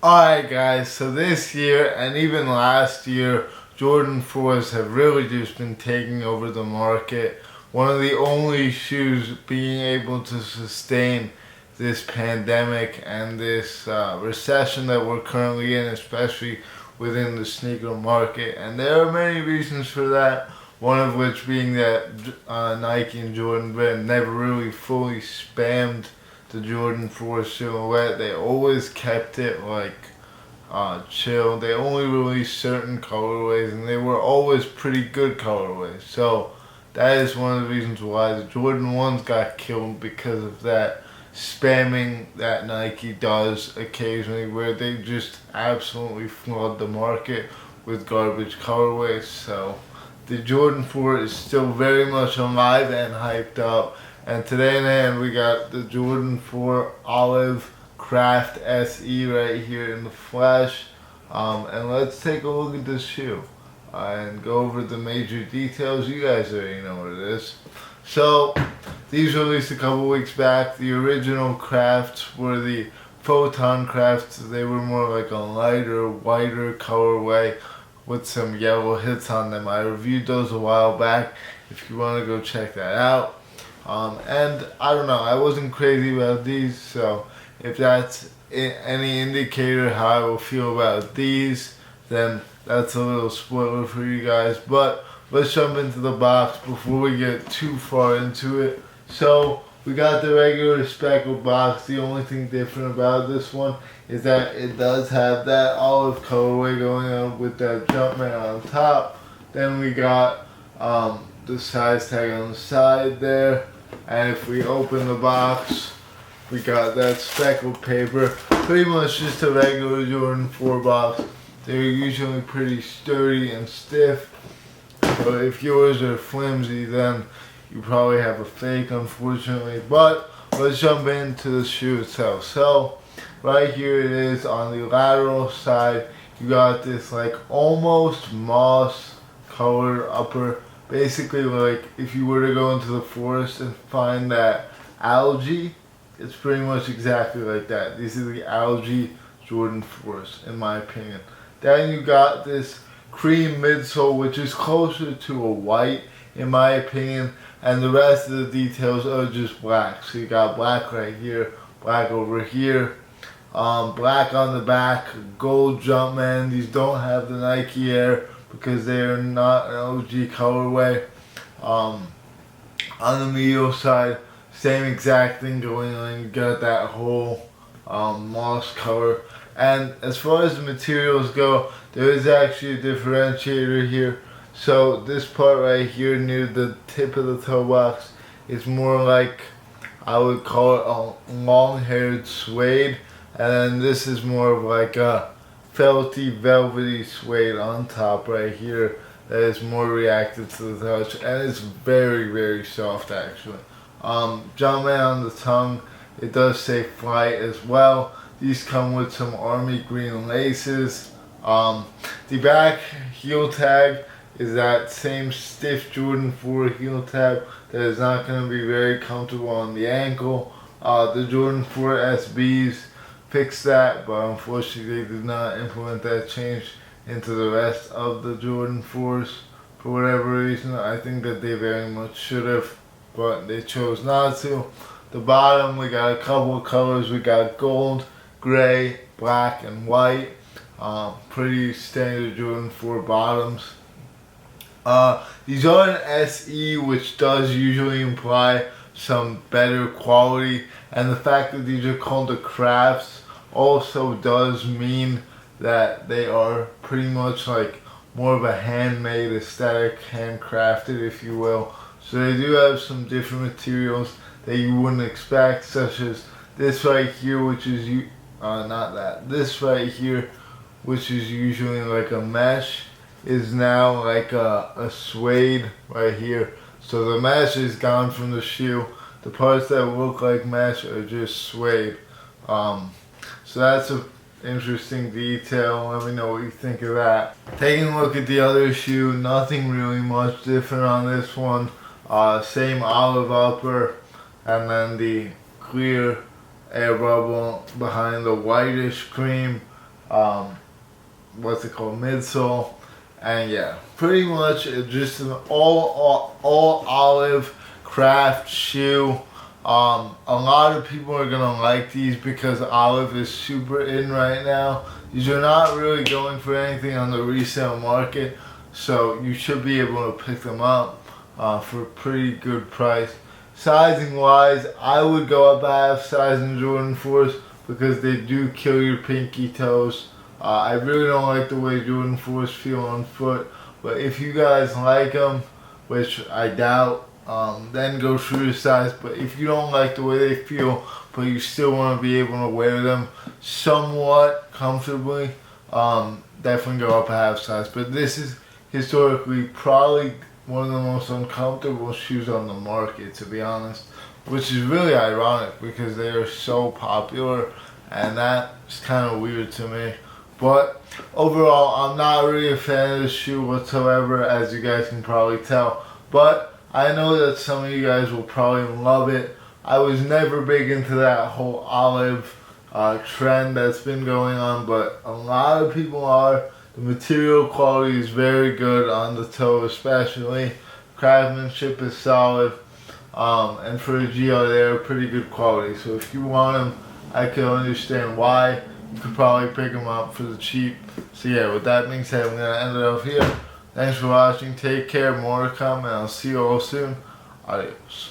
Alright guys, so this year and even last year, Jordan 4s have really just been taking over the market. One of the only shoes being able to sustain this pandemic and this recession that we're currently in, especially within the sneaker market. And there are many reasons for that, one of which being that Nike and Jordan brand never really fully spammed the Jordan 4 silhouette. They always kept it like chill. They only released certain colorways and they were always pretty good colorways. So that is one of the reasons why the Jordan 1s got killed, because of that spamming that Nike does occasionally, where they just absolutely flood the market with garbage colorways. So the Jordan 4 is still very much alive and hyped up. And today in hand we got the Jordan 4 Olive Craft SE right here in the flesh. And let's take a look at this shoe and go over the major details. You guys already know what it is. So these released a couple weeks back. The original crafts were the Photon crafts. They were more like a lighter, whiter colorway with some yellow hits on them. I reviewed those a while back if you want to go check that out. And I don't know, I wasn't crazy about these, so if that's any indicator how I will feel about these, then that's a little spoiler for you guys. But let's jump into the box before we get too far into it. So we got the regular speckled box. The only thing different about this one is that it does have that olive colorway going on with that Jumpman on top. Then we got the size tag on the side there. And if we open the box, we got that speckled paper. Pretty much just a regular Jordan 4 box. They're usually pretty sturdy and stiff. But if yours are flimsy, then you probably have a fake, unfortunately. But let's jump into the shoe itself. So right here it is on the lateral side. You got this like almost moss colored upper. Basically, like if you were to go into the forest and find that algae, it's pretty much exactly like that. These are the algae Jordan 4s, in my opinion. Then you got this cream midsole, which is closer to a white, in my opinion. And the rest of the details are just black. So you got black right here, black over here, black on the back, gold Jumpman. These don't have the Nike Air because they are not an OG colorway. On the medial side, same exact thing going on. You got that whole moss color. And as far as the materials go, there is actually a differentiator here. So this part right here near the tip of the toe box is more like, I would call it a long-haired suede. And then this is more of like a felty, velvety suede on top right here that is more reactive to the touch, and it's very, very soft actually. Jumpman on the tongue, it does say Flight as well. These come with some army green laces. The back heel tag is that same stiff Jordan 4 heel tab that is not going to be very comfortable on the ankle. The Jordan 4 SBs fixed that, but unfortunately they did not implement that change into the rest of the Jordan 4s for whatever reason. I think that they very much should have, but they chose not to. The bottom, we got a couple of colors. We got gold, gray, black, and white. Pretty standard Jordan 4 bottoms. These are an SE, which does usually imply some better quality, and the fact that these are called the crafts also does mean that they are pretty much like more of a handmade aesthetic, handcrafted if you will. So they do have some different materials that you wouldn't expect, such as this right here, which is this right here, which is usually like a mesh, is now like a suede right here. So the mesh is gone from the shoe. The parts that look like mesh are just suede. So that's an interesting detail. Let me know what you think of that. Taking a look at the other shoe, nothing really much different on this one. Same olive upper, and then the clear air bubble behind the whitish cream what's it called, midsole. And yeah, pretty much it's just an all olive craft shoe. A lot of people are gonna like these because olive is super in right now. These are not really going for anything on the resale market, so you should be able to pick them up for a pretty good price. Sizing wise, I would go up a half size in Jordan 4s because they do kill your pinky toes. I really don't like the way Jordan 4s feel on foot, but if you guys like them, which I doubt, then go through your size. But if you don't like the way they feel, but you still want to be able to wear them somewhat comfortably, definitely go up a half size. But this is historically probably one of the most uncomfortable shoes on the market, to be honest, which is really ironic because they are so popular, and that's kind of weird to me. But overall, I'm not really a fan of this shoe whatsoever, as you guys can probably tell. But I know that some of you guys will probably love it. I was never big into that whole olive trend that's been going on, but a lot of people are. The material quality is very good on the toe especially. Craftsmanship is solid. And for a GL, they're pretty good quality. So if you want them, I can understand why. You could probably pick them up for the cheap. So yeah, with that being said, I'm going to end it off here. Thanks for watching. Take care. More to come, and I'll see you all soon. Adios.